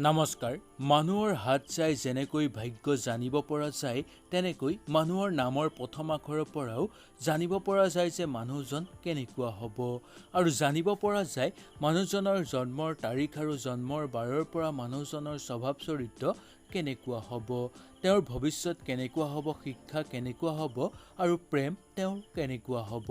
নমস্কাৰ। মানুহৰ হাত চাই যেনেকৈ ভাগ্য জানিব পৰা যায়, তেনেকৈ মানুহৰ নামৰ প্ৰথম আখৰৰ পৰাও জানিব পৰা যায় যে মানুহজন কেনেকুৱা হ'ব। আৰু জানিব পৰা যায় মানুহজনৰ জন্মৰ তাৰিখ আৰু জন্মৰ বাৰৰ পৰা মানুহজনৰ স্বভাৱ চৰিত্ৰ কেনেকুৱা হ'ব, তেওঁৰ ভৱিষ্যত কেনেকুৱা হ'ব, শিক্ষা কেনেকুৱা হ'ব আৰু প্ৰেম তেওঁৰ কেনেকুৱা হ'ব।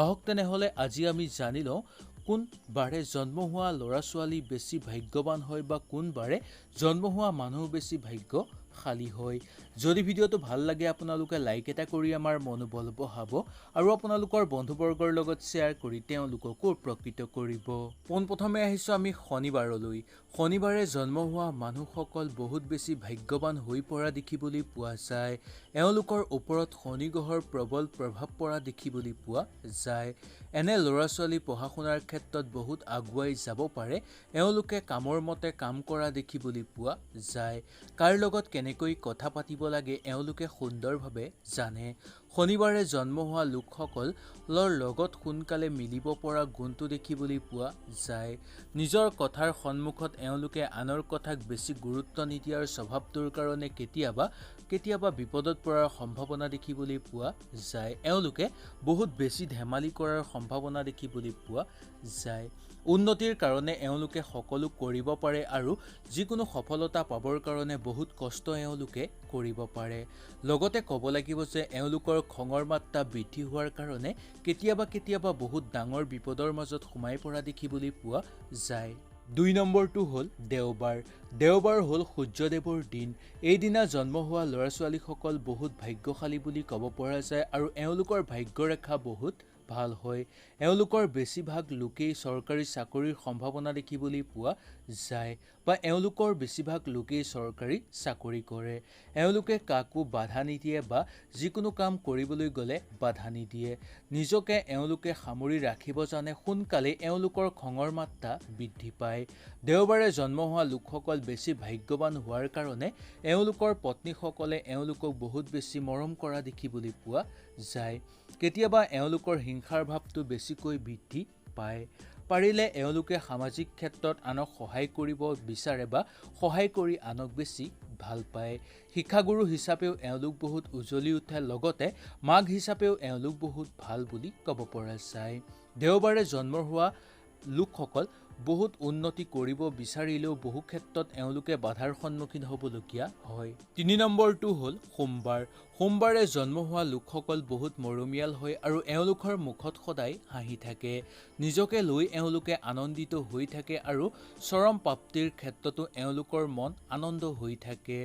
আহক তেনেহ'লে আজি আমি জানি লওঁ কোন বাৰে জন্ম হোৱা ল'ৰা ছোৱালী বেছি ভাগ্যৱান হয় বা কোন বাৰে জন্ম হোৱা মানুহ বেছি ভাগ্যশালী হয়। যদি ভিডিঅ'টো ভাল লাগে আপোনালোকে লাইক এটা কৰি আমাৰ মনোবল বঢ়াব আৰু আপোনালোকৰ বন্ধুবৰ্গৰ লগত শ্বেয়াৰ কৰি তেওঁলোককো উপকৃত কৰিব। পোনপ্ৰথমে আহিছোঁ আমি শনিবাৰলৈ। শনিবাৰে জন্ম হোৱা মানুহসকল বহুত বেছি ভাগ্যৱান হৈ পৰা দেখিবলৈ পোৱা যায়। এওঁলোকৰ ওপৰত শনি গ্ৰহৰ প্ৰবল প্ৰভাৱ পৰা দেখিবলৈ পোৱা যায়। এনে ল'ৰা ছোৱালী পঢ়া শুনাৰ ক্ষেত্ৰত বহুত আগুৱাই যাব পাৰে। এওঁলোকে কামৰ মতে কাম কৰা দেখিবলৈ পোৱা যায়। কাৰ লগত কেনেকৈ কথা পাতিব লাগে এওঁলোকে সুন্দৰভাৱে জানে। শনিবাৰে জন্ম হোৱা লোকসকলৰ লগত সোনকালে মিলিব পৰা গুণটো দেখিবলৈ পোৱা যায়। নিজৰ কথাৰ সন্মুখত এওঁলোকে আনৰ কথাক বেছি গুৰুত্ব নিদিয়াৰ স্বভাৱটোৰ কাৰণে কেতিয়াবা বিপদত পৰাৰ সম্ভাৱনা দেখিবলৈ পোৱা যায়। এওঁলোকে বহুত বেছি ধেমালি কৰাৰ সম্ভাৱনা দেখিবলৈ পোৱা যায়। উন্নতিৰ কাৰণে এওঁলোকে সকলো কৰিব পাৰে আৰু যিকোনো সফলতা পাবৰ কাৰণে বহুত কষ্ট এওঁলোকে কৰিব পাৰে। লগতে ক'ব লাগিব যে এওঁলোকৰ খঙৰ মাত্ৰা বৃদ্ধি হোৱাৰ কাৰণে কেতিয়াবা বহুত ডাঙৰ বিপদৰ মাজত সোমাই পৰা দেখিবলৈ পোৱা যায়। ২ নম্বৰটো হ'ল দেওবাৰ। দেওবাৰ হ'ল সূৰ্যদেৱৰ দিন। এইদিনা জন্ম হোৱা ল'ৰা ছোৱালীসকল বহুত ভাগ্যশালী বুলি ক'ব পৰা যায় আৰু এওঁলোকৰ ভাগ্যৰেখা বহুত ভাল হয়। এওঁলোকৰ বেছিভাগ লোকেই চৰকাৰী চাকৰিৰ সম্ভাৱনা দেখিবলৈ পোৱা যায় বা এওঁলোকৰ বেছিভাগ লোকেই চৰকাৰী চাকৰি কৰে। এওঁলোকে কাকো বাধা নিদিয়ে বা যিকোনো কাম কৰিবলৈ গ'লে বাধা নিদিয়ে। নিজকে এওঁলোকে সামৰি ৰাখিব জানে। সোনকালে এওঁলোকৰ খঙৰ মাত্ৰা বৃদ্ধি পায়। দেওবাৰে জন্ম হোৱা লোকসকল বেছি ভাগ্যৱান হোৱাৰ কাৰণে এওঁলোকৰ পত্নীসকলে এওঁলোকক বহুত বেছি মৰম কৰা দেখিবলৈ পোৱা যায়। কেতিয়াবা এওঁলোকৰ হিংসাৰ ভাৱটো বেছিকৈ বৃদ্ধি পায়। পাৰিলে এওঁলোকে সামাজিক ক্ষেত্ৰত আনক সহায় কৰিব বিচাৰে বা সহায় কৰি আনক বেছি ভাল পায়। শিক্ষাগুৰু হিচাপেও এওঁলোক বহুত উজ্বলি উঠে। লগতে মাক হিচাপেও এওঁলোক বহুত ভাল বুলি ক'ব পৰা যায়। দেওবাৰে জন্ম হোৱা লোকসকল বহুত উন্নতি কৰিব বিচাৰিলেও বহু ক্ষেত্ৰত এওঁলোকে বাধাৰ সন্মুখীন হ'বলগীয়া হয়। ৩ নম্বৰটো হ'ল সোমবাৰ। সোমবাৰে জন্ম হোৱা লোকসকল বহুত মৰমীয়াল হয় আৰু এওঁলোকৰ মুখত সদায় হাঁহি থাকে। নিজকে লৈ এওঁলোকে আনন্দিত হৈ থাকে আৰু চৰম প্ৰাপ্তিৰ ক্ষেত্ৰতো এওঁলোকৰ মন আনন্দ হৈ থাকে।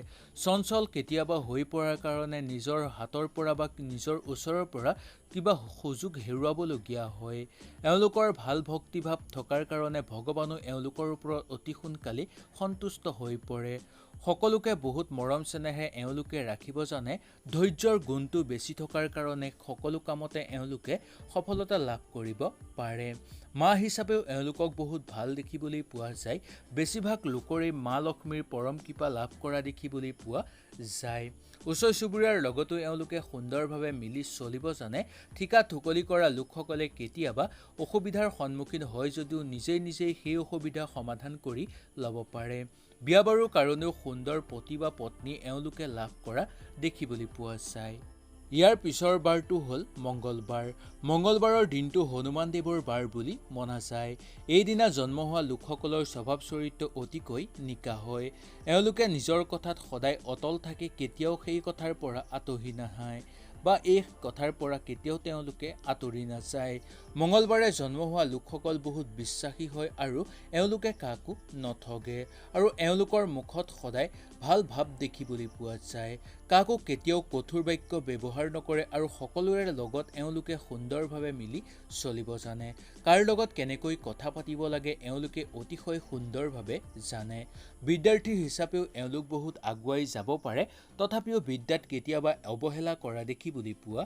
চঞ্চল কেতিয়াবা হৈ পৰাৰ কাৰণে নিজৰ হাতৰ পৰা বা নিজৰ ওচৰৰ পৰা কিবা সুযোগ হেৰুৱাবলগীয়া হয়। এওঁলোকৰ ভাল ভক্তিভাৱ থকাৰ কাৰণে ভগৱানো এওঁলোকৰ ওপৰত অতি সোনকালে সন্তুষ্ট হৈ পৰে। সকলোকে বহুত মৰম চেনেহে এওঁলোকে ৰাখিব জানে। ধৈৰ্যৰ গুণটো বেছি থকাৰ কাৰণে সকলো কামতে এওঁলোকে সফলতা লাভ কৰিব পাৰে। মা হিচাপেও এওঁলোকক বহুত ভাল দেখিবলৈ পোৱা যায়। বেছিভাগ লোকৰে মা লক্ষ্মীৰ পৰম কৃপা লাভ কৰা দেখিবলৈ পোৱা যায়। ওচৰ চুবুৰীয়াৰ লগতো এওঁলোকে সুন্দৰভাৱে মিলি চলিব জানে। ঠিকা ঠুকলি কৰা লোকসকলে কেতিয়াবা অসুবিধাৰ সন্মুখীন হয় যদিও নিজেই সেই অসুবিধা সমাধান কৰি ল'ব পাৰে। বিয়া বাৰুৰ কাৰণেও সুন্দৰ পতি বা পত্নী এওঁলোকে লাভ কৰা দেখিবলৈ পোৱা যায়। ইয়াৰ পিছৰ বাৰটো হ'ল মঙ্গলবাৰ। মঙ্গলবাৰৰ দিনটো হনুমান দেৱৰ বাৰ বুলি মনা যায়। এইদিনা জন্ম হোৱা লোকসকলৰ স্বভাৱ চৰিত্ৰ অতিকৈ নিকা হয়। এওঁলোকে নিজৰ কথাত সদায় অটল থাকে। কেতিয়াও সেই কথাৰ পৰা আঁতৰি নাহে বা এই কথাৰ পৰা কেতিয়াও তেওঁলোকে আঁতৰি নাযায়। মঙ্গলবাৰে জন্ম হোৱা লোকসকল বহুত বিশ্বাসী হয় আৰু এওঁলোকে কাকো নঠগে আৰু এওঁলোকৰ মুখত সদায় ভাল ভাৱ দেখিবলৈ পোৱা যায়। কাকো কেতিয়াও কঠোৰ বাক্য ব্যৱহাৰ নকৰে আৰু সকলোৰে লগত এওঁলোকে সুন্দৰভাৱে মিলি চলিব জানে। কাৰ লগত কেনেকৈ কথা পাতিব লাগে এওঁলোকে অতিশয় সুন্দৰভাৱে জানে। বিদ্যাৰ্থী হিচাপেও এওঁলোক বহুত আগুৱাই যাব পাৰে। তথাপিও বিদ্যাত কেতিয়াবা অৱহেলা কৰা দেখিবলৈ পোৱা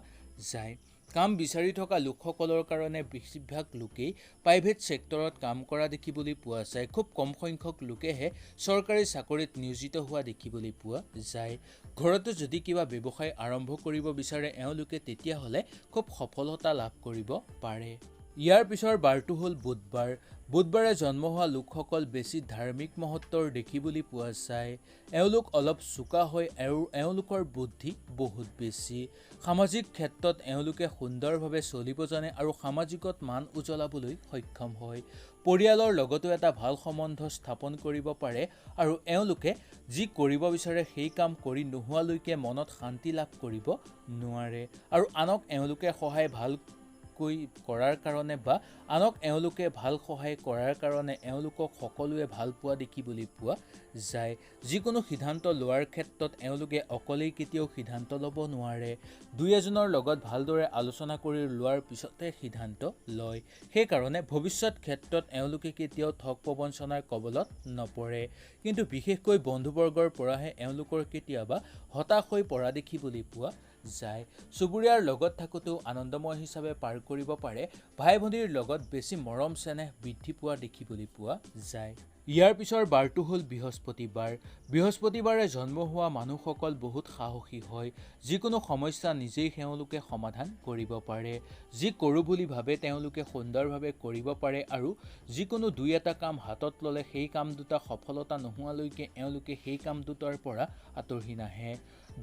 যায়। কাম বিচাৰি থকা লোকসকলৰ কাৰণে বেছিভাগ লোকেই প্ৰাইভেট ছেক্টৰত কাম কৰা দেখিবলৈ পোৱা যায়। খুব কম সংখ্যক লোকেহে চৰকাৰী চাকৰিত নিয়োজিত হোৱা দেখিবলৈ পোৱা যায়। ঘৰতো যদি কিবা ব্যৱসায় আৰম্ভ কৰিব বিচাৰে এওঁলোকে তেতিয়াহ'লে খুব সফলতা লাভ কৰিব পাৰে। ইয়াৰ পিছৰ বাৰটো হ'ল বুধবাৰ। বুধবাৰে জন্ম হোৱা লোকসকল বেছি ধাৰ্মিক মহত্বৰ দেখিবলৈ পোৱা যায়। এওঁলোক অলপ চোকা হয় আৰু এওঁলোকৰ বুদ্ধি বহুত বেছি। সামাজিক ক্ষেত্ৰত এওঁলোকে সুন্দৰভাৱে চলিব জানে আৰু সামাজিকত মান উজ্বলাবলৈ সক্ষম হয়। পৰিয়ালৰ লগতো এটা ভাল সম্বন্ধ স্থাপন কৰিব পাৰে আৰু এওঁলোকে যি কৰিব বিচাৰে সেই কাম কৰি নোহোৱালৈকে মনত শান্তি লাভ কৰিব নোৱাৰে আৰু আনক এওঁলোকে সহায় ভাল কৰাৰ কাৰণে বা আনক এওঁলোকে ভাল সহায় কৰাৰ কাৰণে এওঁলোকক সকলোৱে ভাল পোৱা দেখিবলৈ পোৱা যায়। যিকোনো সিদ্ধান্ত লোৱাৰ ক্ষেত্ৰত এওঁলোকে অকলেই কেতিয়াও সিদ্ধান্ত ল'ব নোৱাৰে। দুই এজনৰ লগত ভালদৰে আলোচনা কৰি লোৱাৰ পিছতে সিদ্ধান্ত লয়। সেইকাৰণে ভৱিষ্যত ক্ষেত্ৰত এওঁলোকে কেতিয়াও ঠগ প্ৰবঞ্চনাৰ কবলত নপৰে। কিন্তু বিশেষকৈ বন্ধুবৰ্গৰ পৰাহে এওঁলোকৰ কেতিয়াবা হতাশ হৈ পৰা দেখিবলৈ পোৱা যায়। চুবুৰীয়াৰ লগত থাকোঁতেও আনন্দময় হিচাপে পাৰ কৰিব পাৰে। ভাই ভনীৰ লগত বেছি মৰম চেনেহ বৃদ্ধি পোৱা দেখিবলৈ পোৱা যায়। ইয়াৰ পিছৰ বাৰটো হ'ল বৃহস্পতিবাৰ। বৃহস্পতিবাৰে জন্ম হোৱা মানুহসকল বহুত সাহসী হয়। যিকোনো সমস্যা নিজেই তেওঁলোকে সমাধান কৰিব পাৰে। যি কৰোঁ বুলি ভাবে তেওঁলোকে সুন্দৰভাৱে কৰিব পাৰে আৰু যিকোনো দুই এটা কাম হাতত ল'লে সেই কাম দুটা সফলতা নোহোৱালৈকে এওঁলোকে সেই কাম দুটাৰ পৰা আঁতৰি নাহে।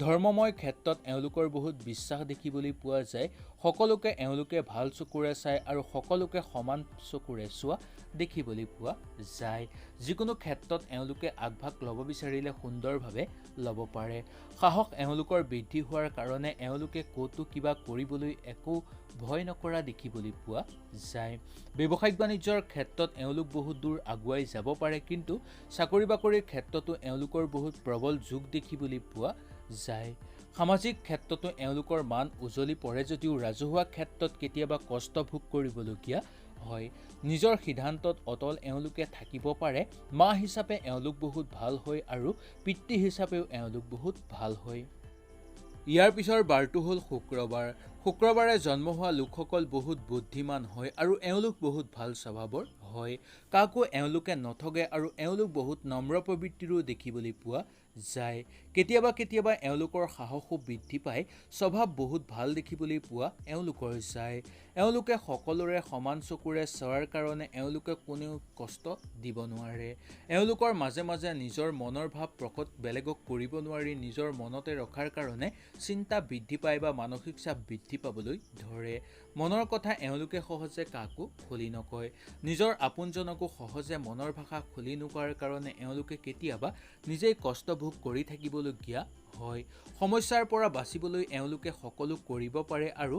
ধৰ্মময় ক্ষেত্ৰত এওঁলোকৰ বহুত বিশ্বাস দেখিবলৈ পোৱা যায়। সকলোকে এওঁলোকে ভাল চকুৰে চায় আৰু সকলোকে সমান চকুৰে চোৱা দেখিবলৈ পোৱা যায়। যিকোনো ক্ষেত্ৰত এওঁলোকে আগভাগ ল'ব বিচাৰিলে সুন্দৰভাৱে ল'ব পাৰে। সাহস এওঁলোকৰ বৃদ্ধি হোৱাৰ কাৰণে এওঁলোকে ক'তো কিবা কৰিবলৈ একো ভয় নকৰা দেখিবলৈ পোৱা যায়। ব্যৱসায়িক বাণিজ্যৰ ক্ষেত্ৰত এওঁলোক বহুত দূৰ আগুৱাই যাব পাৰে, কিন্তু চাকৰি বাকৰিৰ ক্ষেত্ৰতো এওঁলোকৰ বহুত প্ৰবল যোগ দেখিবলৈ পোৱা যায়। সামাজিক ক্ষেত্ৰতো এওঁলোকৰ মান উজলি পৰে যদিও ৰাজহুৱা ক্ষেত্ৰত কেতিয়াবা কষ্ট ভোগ কৰিবলগীয়া হয়। নিজৰ সিদ্ধান্তত অটল এওঁলোকে থাকিব পাৰে। মা হিচাপে এওঁলোক বহুত ভাল হয় আৰু পিতৃ হিচাপেও এওঁলোক বহুত ভাল হয়। ইয়াৰ পিছৰ বাৰটো হ'ল শুক্ৰবাৰ। শুক্ৰবাৰে জন্ম হোৱা লোকসকল বহুত বুদ্ধিমান হয় আৰু এওঁলোক বহুত ভাল স্বভাৱৰ হয়। কাকো এওঁলোকে নঠগে আৰু এওঁলোক বহুত নম্ৰ প্ৰবৃত্তিৰো দেখিবলৈ পোৱা যায়। কেতিয়াবা কেতিয়াবা এওঁলোকৰ সাহসো বৃদ্ধি পায়। স্বভাৱ বহুত ভাল দেখিবলৈ পোৱা এওঁলোকৰ যায়। এওঁলোকে সকলোৰে সমান চকুৰে চোৱাৰ কাৰণে এওঁলোকে কোনেও কষ্ট দিব নোৱাৰে। এওঁলোকৰ মাজে মাজে নিজৰ মনৰ ভাৱ প্ৰকট বেলেগক কৰিব নোৱাৰি নিজৰ মনতে ৰখাৰ কাৰণে চিন্তা বৃদ্ধি পায় বা মানসিক চাপ বৃদ্ধি পাবলৈ ধৰে। মনৰ কথা এওঁলোকে সহজে কাকো খুলি নকয়। নিজৰ আপোনজনকো সহজে মনৰ ভাষা খুলি নোকোৱাৰ কাৰণে এওঁলোকে কেতিয়াবা নিজেই কষ্ট ভোগ কৰি থাকিবলগীয়া হয়। সমস্যাৰ পৰা বাচিবলৈ এওঁলোকে সকলো কৰিব পাৰে আৰু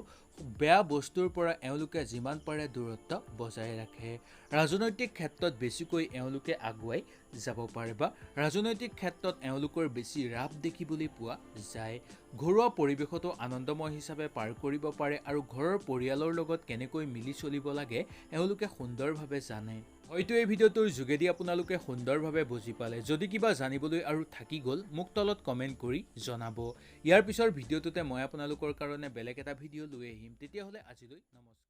বেয়া বস্তুৰ পৰা এওঁলোকে যিমান পাৰে দূৰত্ব বজাই ৰাখে। ৰাজনৈতিক ক্ষেত্ৰত বেছিকৈ এওঁলোকে আগুৱাই যাব পাৰে বা ৰাজনৈতিক ক্ষেত্ৰত এওঁলোকৰ বেছি ৰাপ দেখিবলৈ পোৱা যায়। ঘৰুৱা পৰিৱেশতো আনন্দময় হিচাপে পাৰ কৰিব পাৰে আৰু ঘৰৰ পৰিয়ালৰ লগত কেনেকৈ মিলি চলিব লাগে এওঁলোকে সুন্দৰভাৱে জানে। হয়তো এই ভিডিঅ'টোৰ যোগেদি আপোনালোকে সুন্দৰভাৱে বুজি পালে। যদি কিবা জানিবলৈ আৰু থাকি গ'ল মোক তলত কমেণ্ট কৰি জনাব। ইয়াৰ পিছৰ ভিডিঅ'টোতে মই আপোনালোকৰ কাৰণে বেলেগ এটা ভিডিঅ' লৈ আহিম। তেতিয়াহ'লে আজিলৈ নমস্কাৰ।